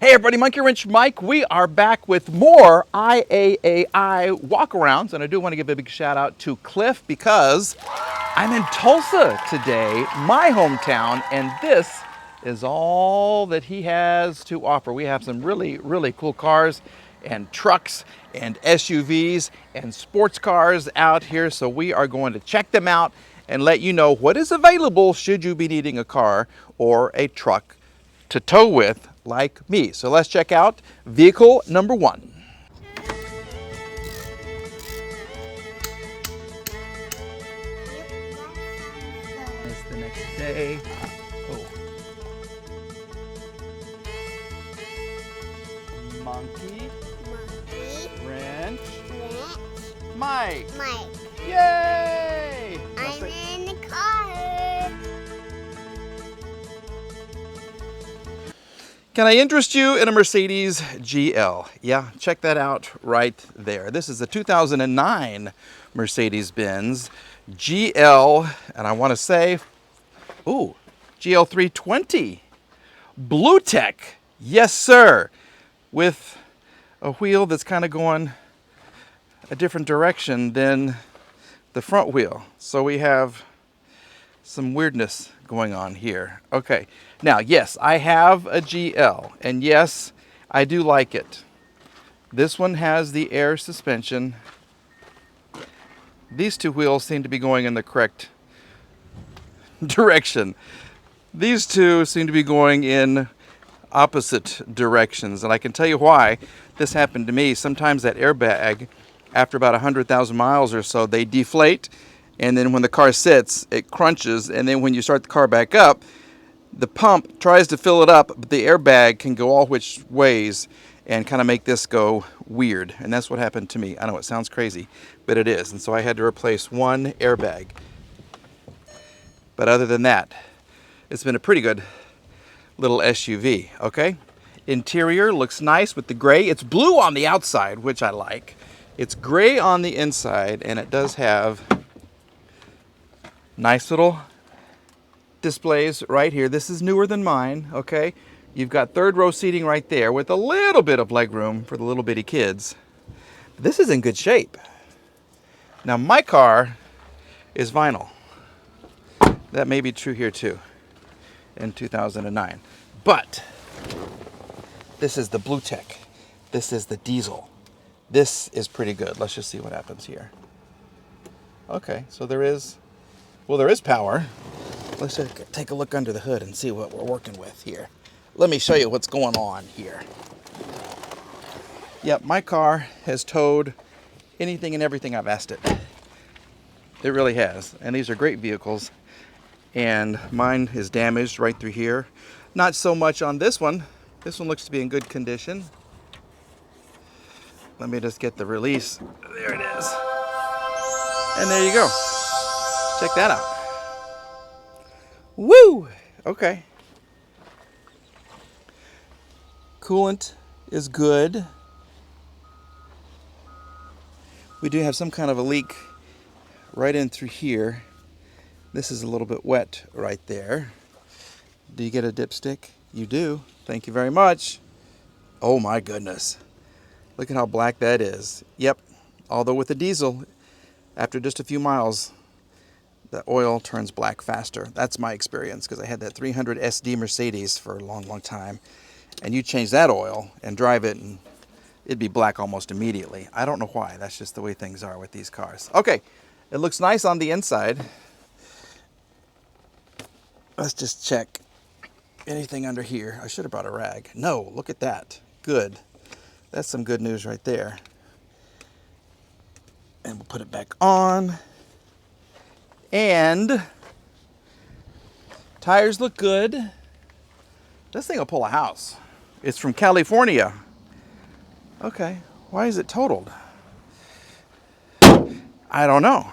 Hey everybody, Monkey Wrench Mike. We are back with more IAAI walkarounds, and I do want to give a big shout out to Cliff because I'm in Tulsa today, my hometown, and this is all that he has to offer. We have some really cool cars and trucks and SUVs and sports cars out here, so we are going to check them out and let you know what is available should you be needing a car or a truck to tow with like me. So let's check out vehicle number one. It's the next day. Oh. Monkey. Wrench. Mike. Yay! I'm in the car. Can I interest you in a Mercedes GL? Yeah, check that out right there. This is a 2009 Mercedes-Benz GL, and I want to say, ooh, GL 320. Blue Tech, yes sir, with a wheel that's kind of going a different direction than the front wheel. So we have some weirdness going on here. Okay, now yes, I have a GL, and yes, I do like it. This one has the air suspension. These two wheels seem to be going in the correct direction. These two seem to be going in opposite directions, and I can tell you why. This happened to me. Sometimes that airbag, after about 100,000 miles or so, they deflate, and then when the car sits, it crunches, and then when you start the car back up, the pump tries to fill it up, but the airbag can go all which ways and kind of make this go weird, and that's what happened to me. I know it sounds crazy, but it is, and so I had to replace one airbag. But other than that, it's been a pretty good little SUV, okay? Interior looks nice with the gray. It's blue on the outside, which I like. It's gray on the inside, and it does have nice little displays right here. This is newer than mine, okay? You've got third row seating right there with a little bit of leg room for the little bitty kids. This is in good shape. Now my car is vinyl. That may be true here too in 2009. But this is the Blue Tech. This is the diesel. This is pretty good. Let's just see what happens here. Okay, so there is power. Let's just take a look under the hood and see what we're working with here. Let me show you what's going on here. Yep, my car has towed anything and everything I've asked it. It really has. And these are great vehicles. And mine is damaged right through here. Not so much on this one. This one looks to be in good condition. Let me just get the release. There it is. And there you go. Check that out. Woo! Okay. Coolant is good. We do have some kind of a leak right in through here. This is a little bit wet right there. Do you get a dipstick? You do. Thank you very much. Oh my goodness. Look at how black that is. Yep. Although with the diesel, after just a few miles, the oil turns black faster. That's my experience because I had that 300 SD Mercedes for a long time. And you change that oil and drive it and it'd be black almost immediately. I don't know why. That's just the way things are with these cars. Okay. It looks nice on the inside. Let's just check anything under here. I should have brought a rag. No, look at that. Good. That's some good news right there. And we'll put it back on. And tires look good. This thing will pull a house. It's from California. Okay, why is it totaled? I don't know.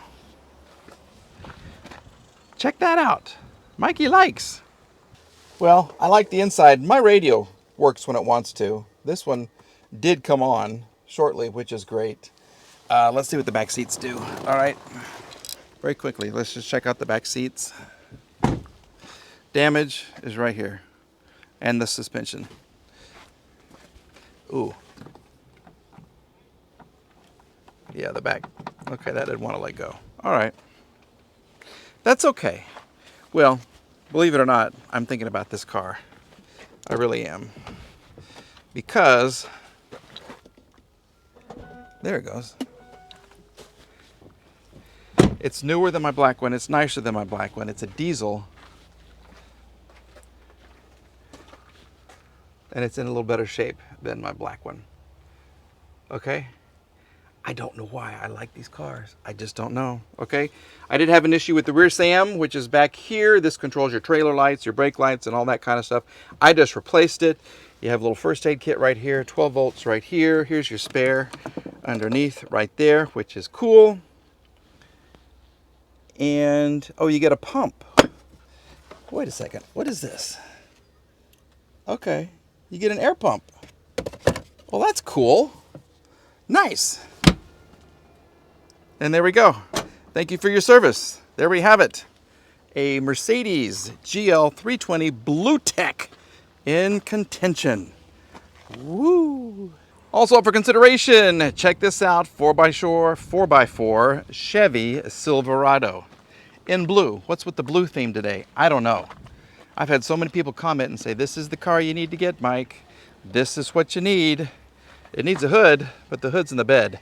Check that out. Mikey likes. Well, I like the inside. My radio works when it wants to. This one did come on shortly, which is great. Let's see what the back seats do. All right, very quickly, let's just check out the back seats. Damage is right here, and the suspension. Ooh. Yeah, the back. Okay, that didn't want to let go. All right. That's okay. Well, believe it or not, I'm thinking about this car. I really am. Because, there it goes. It's newer than my black one. It's nicer than my black one. It's a diesel. And it's in a little better shape than my black one. Okay? I don't know why I like these cars. I just don't know. Okay? I did have an issue with the rear SAM, which is back here. This controls your trailer lights, your brake lights, and all that kind of stuff. I just replaced it. You have a little first aid kit right here, 12 volts right here. Here's your spare underneath right there, which is cool. And, oh, you get a pump. Wait a second. What is this? Okay. You get an air pump. Well, that's cool. Nice. And there we go. Thank you for your service. There we have it. A Mercedes GL 320 Blue Tech in contention. Woo! Also up for consideration, check this out, 4x4 Chevy Silverado in blue. What's with the blue theme today? I don't know. I've had so many people comment and say, this is the car you need to get, Mike. This is what you need. It needs a hood, but the hood's in the bed,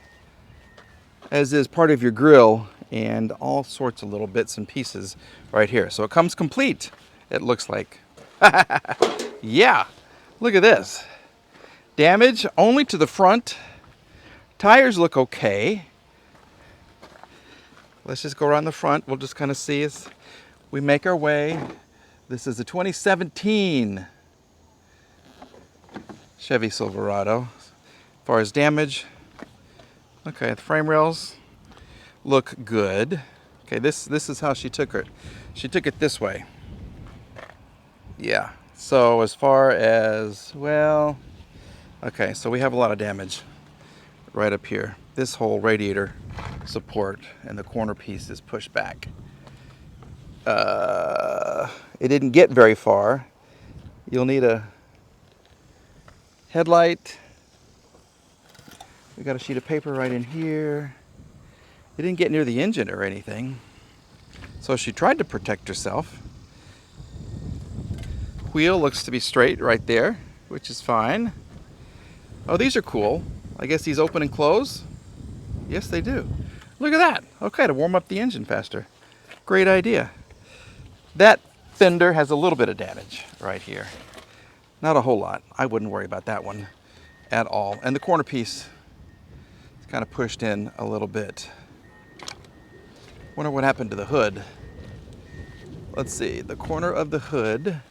as is part of your grille and all sorts of little bits and pieces right here. So it comes complete, it looks like. Yeah, look at this. Damage only to the front. Tires look okay. Let's just go around the front. We'll just kind of see as we make our way. This is a 2017 Chevy Silverado. As far as damage, okay, the frame rails look good. Okay, this is how she took it. She took it this way. Yeah. So as far as, well, okay, so we have a lot of damage right up here. This whole radiator support and the corner piece is pushed back. It didn't get very far. You'll need a headlight. We got a sheet of paper right in here. It didn't get near the engine or anything. So she tried to protect herself. Wheel looks to be straight right there, which is fine. Oh, these are cool. I guess these open and close. Yes, they do. Look at that. Okay, to warm up the engine faster. Great idea. That fender has a little bit of damage right here. Not a whole lot. I wouldn't worry about that one at all. And the corner piece is kind of pushed in a little bit. Wonder what happened to the hood. Let's see, the corner of the hood.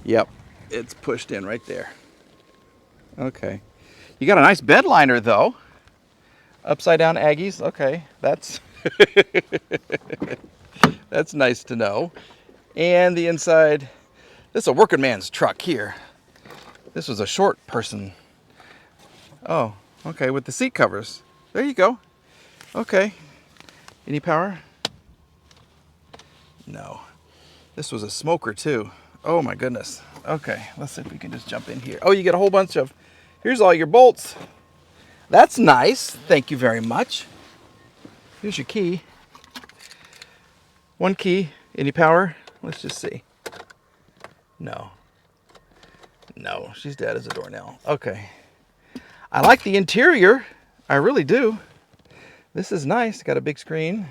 Yep, it's pushed in right there. Okay. You got a nice bed liner though. Upside down Aggies. Okay, that's that's nice to know. And the inside, this is a working man's truck here. This was a short person. Oh, okay, with the seat covers. There you go. Okay. Any power? No. This was a smoker too. Oh my goodness. Okay, let's see if we can just jump in here. Oh, you get a whole bunch of, here's all your bolts. That's nice. Thank you very much. Here's your key. One key. Any power? Let's just see. No. No, she's dead as a doornail. Okay. I like the interior. I really do. This is nice. Got a big screen.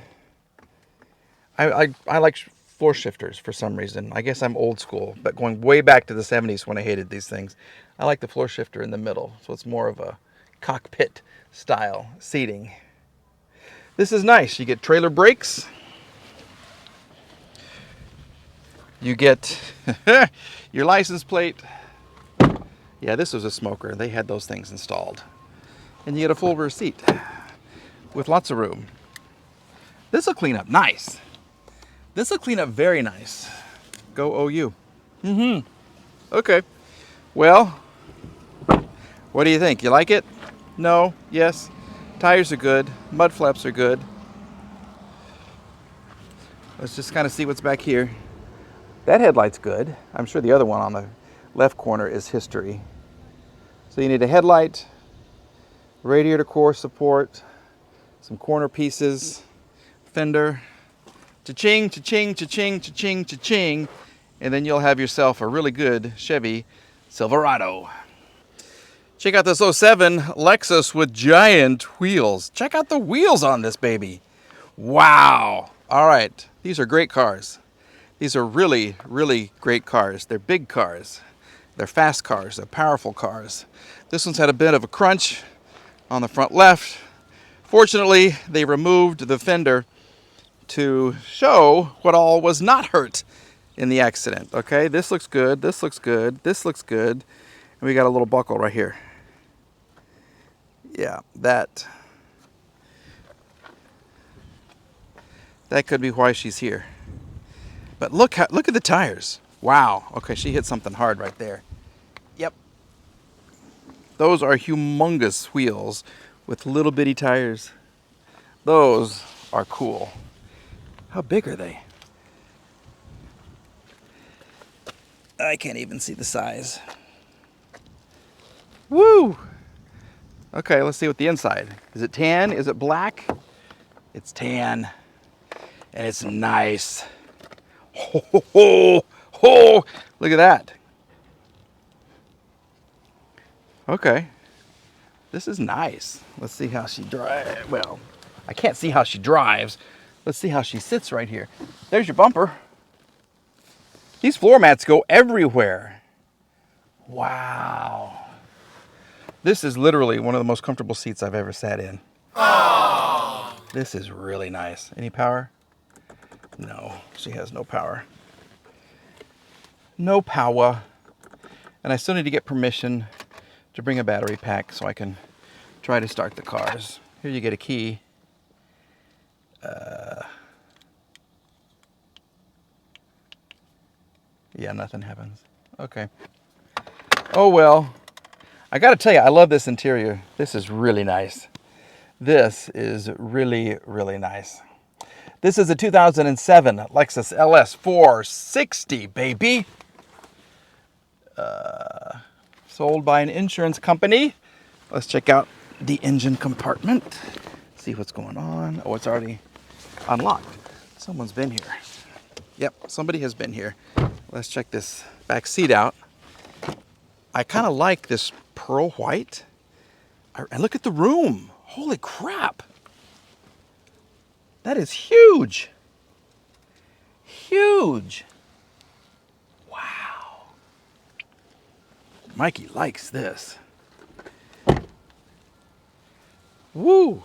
I like floor shifters for some reason. I guess I'm old school, but going way back to the 70s when I hated these things. I like the floor shifter in the middle, so it's more of a cockpit style seating. This is nice. You get trailer brakes. You get your license plate. Yeah, this was a smoker. They had those things installed. And you get a full rear seat with lots of room. This will clean up nice. This will clean up very nice. Go OU. Okay. Well, what do you think? You like it? No? Yes? Tires are good. Mud flaps are good. Let's just kind of see what's back here. That headlight's good. I'm sure the other one on the left corner is history. So you need a headlight, radiator core support, some corner pieces, fender, cha-ching, cha-ching, cha-ching, cha-ching, cha-ching, and then you'll have yourself a really good Chevy Silverado. Check out this '07 Lexus with giant wheels. Check out the wheels on this baby. Wow. All right. These are great cars. These are really, really great cars. They're big cars. They're fast cars. They're powerful cars. This one's had a bit of a crunch on the front left. Fortunately, they removed the fender to show what all was not hurt in the accident. Okay, this looks good. This looks good. This looks good. And we got a little buckle right here. Yeah, that could be why she's here. But look at the tires. Wow. Okay, she hit something hard right there. Yep. Those are humongous wheels with little bitty tires. Those are cool. How big are they? I can't even see the size. Woo! Okay, let's see what the inside. Is it tan? Is it black? It's tan. And it's nice. Ho, ho, ho, ho. Look at that. Okay. This is nice. Let's see how she drives. Well, I can't see how she drives. Let's see how she sits right here. There's your bumper. These floor mats go everywhere. Wow. This is literally one of the most comfortable seats I've ever sat in. Aww. This is really nice. Any power? No, she has no power. No power. And I still need to get permission to bring a battery pack so I can try to start the cars. Here you get a key. Yeah, nothing happens. Okay. Oh well. I gotta tell you, I love this interior. This is really nice. This is really, really nice. This is a 2007 Lexus LS 460, baby. Sold by an insurance company. Let's check out the engine compartment. See what's going on. Oh, it's already unlocked. Someone's been here. Yep, somebody has been here. Let's check this back seat out. I kind of like this pearl white. And look at the room. Holy crap. That is huge. Huge. Wow. Mikey likes this. Woo.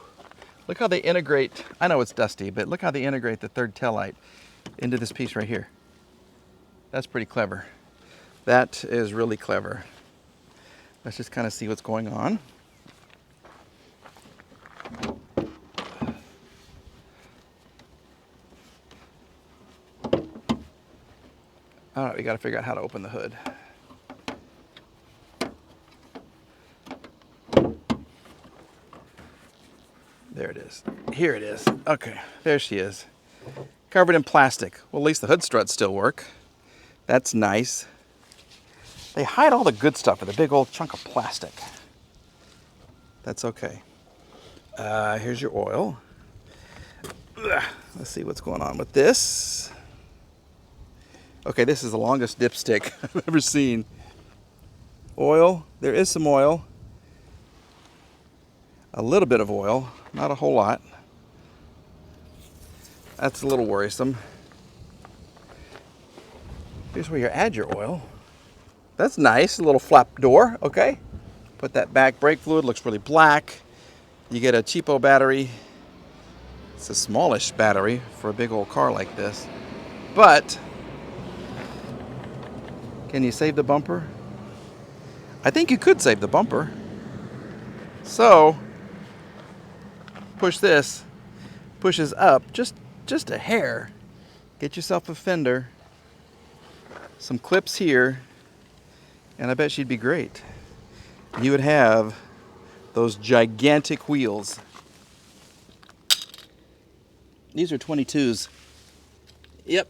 Look how they integrate. I know it's dusty, but look how they integrate the third taillight into this piece right here. That's pretty clever. That is really clever. Let's just kind of see what's going on. All right, we got to figure out how to open the hood. There it is. Here it is. Okay, there she is. Covered in plastic. Well, at least the hood struts still work. That's nice. They hide all the good stuff with a big old chunk of plastic. That's okay. Here's your oil. Let's see what's going on with this. Okay, this is the longest dipstick I've ever seen. Oil. There is some oil. A little bit of oil. Not a whole lot. That's a little worrisome. Here's where you add your oil. That's nice. A little flap door. Okay. Put that back. Brake fluid looks really black. You get a cheapo battery. It's a smallish battery for a big old car like this. But can you save the bumper? I think you could save the bumper. So push this. Pushes up just a hair. Get yourself a fender. Some clips here. And I bet she'd be great. You would have those gigantic wheels. These are 22s. Yep.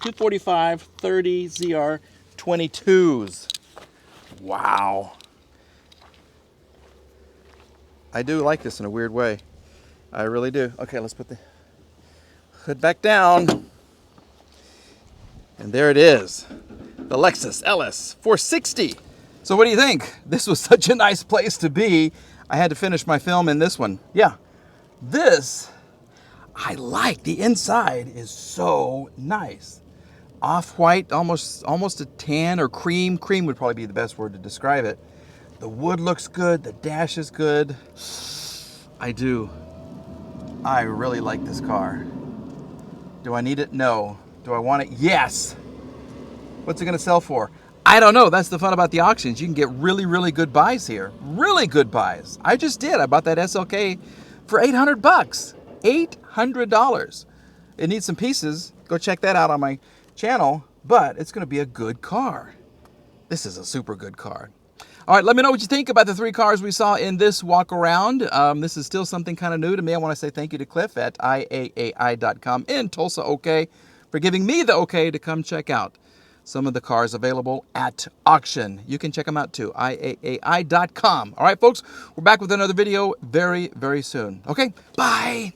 245, 30, ZR, 22s. Wow. I do like this in a weird way. I really do. Okay, let's put the hood back down. And there it is. The Lexus LS 460. So what do you think? This was such a nice place to be. I had to finish my film in this one. Yeah, this I like. The inside is so nice. Off-white, almost a tan or cream. Cream would probably be the best word to describe it. The wood looks good. The dash is good. I do. I really like this car. Do I need it? No. Do I want it? Yes. What's it going to sell for? I don't know. That's the fun about the auctions. You can get really, really good buys here. Really good buys. I just did. I bought that SLK for $800. $800. It needs some pieces. Go check that out on my channel, but it's going to be a good car. This is a super good car. All right, let me know what you think about the 3 cars we saw in this walk around. This is still something kind of new to me. I want to say thank you to Cliff at IAAI.com in Tulsa, OK, for giving me the OK to come check out some of the cars available at auction. You can check them out too, IAAI.com. All right, folks, we're back with another video very, very soon. Okay, bye.